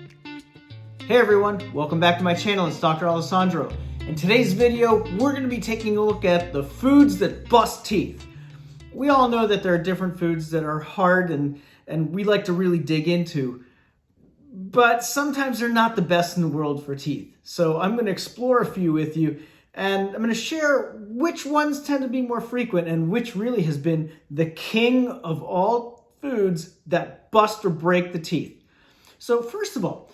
Hey everyone, welcome back to my channel. It's Dr. Alessandro. In today's video, we're going to be taking a look at the foods that bust teeth. We all know that there are different foods that are hard and we like to really dig into, but sometimes they're not the best in the world for teeth. So I'm going to explore a few with you, and I'm going to share which ones tend to be more frequent and which really has been the king of all foods that bust or break the teeth. So first of all,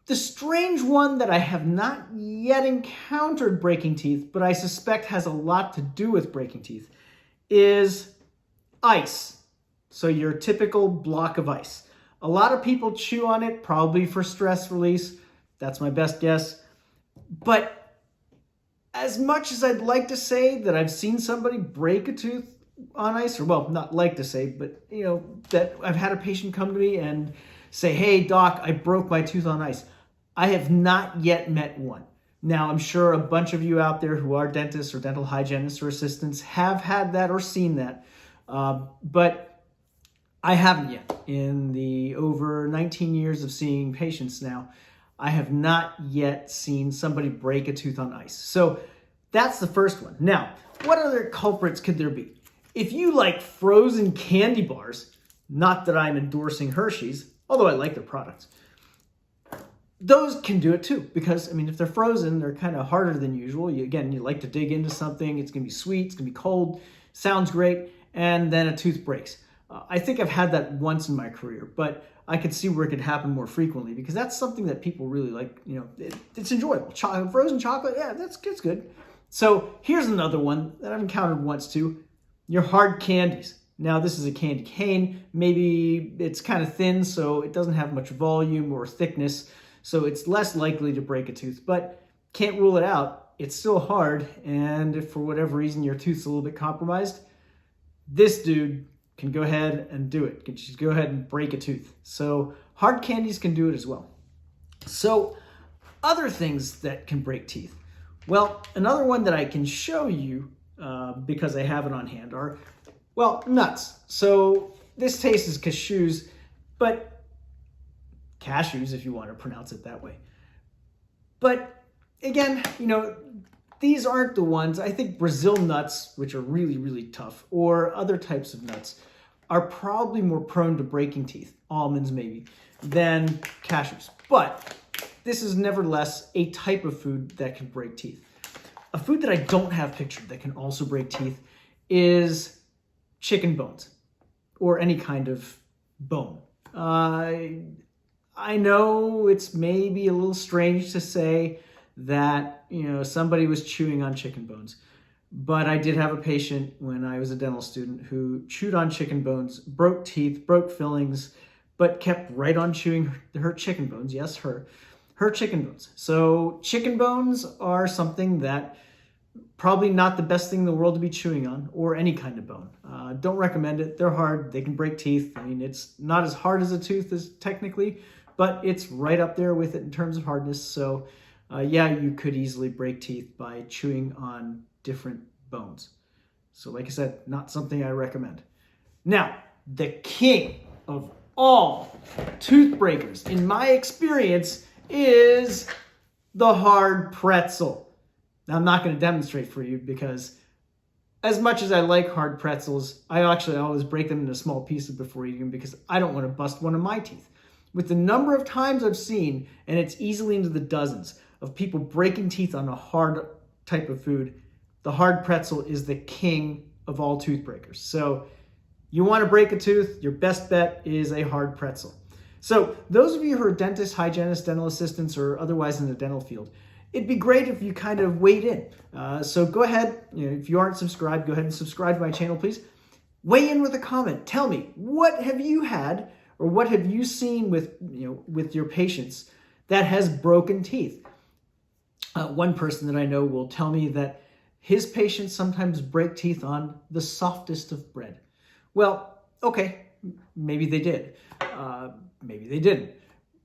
the strange one that I have not yet encountered breaking teeth, but I suspect has a lot to do with breaking teeth, is ice. So your typical block of ice. A lot of people chew on it, probably for stress release. That's my best guess. But as much as I'd like to say that I've seen somebody break a tooth on ice, or well, not like to say, but that I've had a patient come to me and say, "Hey doc, I broke my tooth on ice." I have not yet met one. Now, I'm sure a bunch of you out there who are dentists or dental hygienists or assistants have had that or seen that, but I haven't yet. In the over 19 years of seeing patients now, I have not yet seen somebody break a tooth on ice. So that's the first one. Now, what other culprits could there be? If you like frozen candy bars, not that I'm endorsing Hershey's, although I like their products, those can do it too, because, if they're frozen, they're kind of harder than usual. You like to dig into something. It's going to be sweet. It's going to be cold. Sounds great. And then a tooth breaks. I think I've had that once in my career, but I could see where it could happen more frequently because that's something that people really like. It's enjoyable. Frozen chocolate, yeah, that's good. So here's another one that I've encountered once too. Your hard candies. Now, this is a candy cane. Maybe it's kind of thin, so it doesn't have much volume or thickness. So it's less likely to break a tooth, but can't rule it out. It's still hard, and if for whatever reason your tooth's a little bit compromised, this dude can go ahead and do it. Can just go ahead and break a tooth. So hard candies can do it as well. So other things that can break teeth. Well, another one that I can show you because I have it on hand are, nuts. So this tastes as cashews, but cashews, if you want to pronounce it that way. But again, these aren't the ones. I think Brazil nuts, which are really, really tough, or other types of nuts, are probably more prone to breaking teeth, almonds maybe, than cashews. But this is nevertheless a type of food that can break teeth. A food that I don't have pictured that can also break teeth is chicken bones, or any kind of bone. I know it's maybe a little strange to say that, somebody was chewing on chicken bones, but I did have a patient when I was a dental student who chewed on chicken bones, broke teeth, broke fillings, but kept right on chewing her chicken bones. Yes, her chicken bones. So chicken bones are something that probably not the best thing in the world to be chewing on, or any kind of bone. Don't recommend it. They're hard. They can break teeth. It's not as hard as a tooth is technically, but it's right up there with it in terms of hardness. So you could easily break teeth by chewing on different bones. So like I said, not something I recommend. Now, the king of all tooth breakers, in my experience, is the hard pretzel. Now, I'm not going to demonstrate for you because as much as I like hard pretzels, I actually always break them into small pieces before eating them because I don't want to bust one of my teeth. With the number of times I've seen, and it's easily into the dozens, of people breaking teeth on a hard type of food, the hard pretzel is the king of all tooth breakers. So you want to break a tooth, your best bet is a hard pretzel. So those of you who are dentists, hygienists, dental assistants, or otherwise in the dental field, it'd be great if you kind of weighed in. So go ahead, if you aren't subscribed, go ahead and subscribe to my channel, please. Weigh in with a comment. Tell me, what have you had or what have you seen with your patients that has broken teeth? One person that I know will tell me that his patients sometimes break teeth on the softest of bread. Well, okay, maybe they did. Maybe they didn't.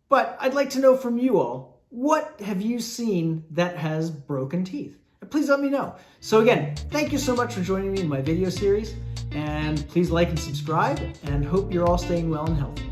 But I'd like to know from you all, what have you seen that has broken teeth? Please let me know. So again, thank you so much for joining me in my video series, and please like and subscribe, and hope you're all staying well and healthy.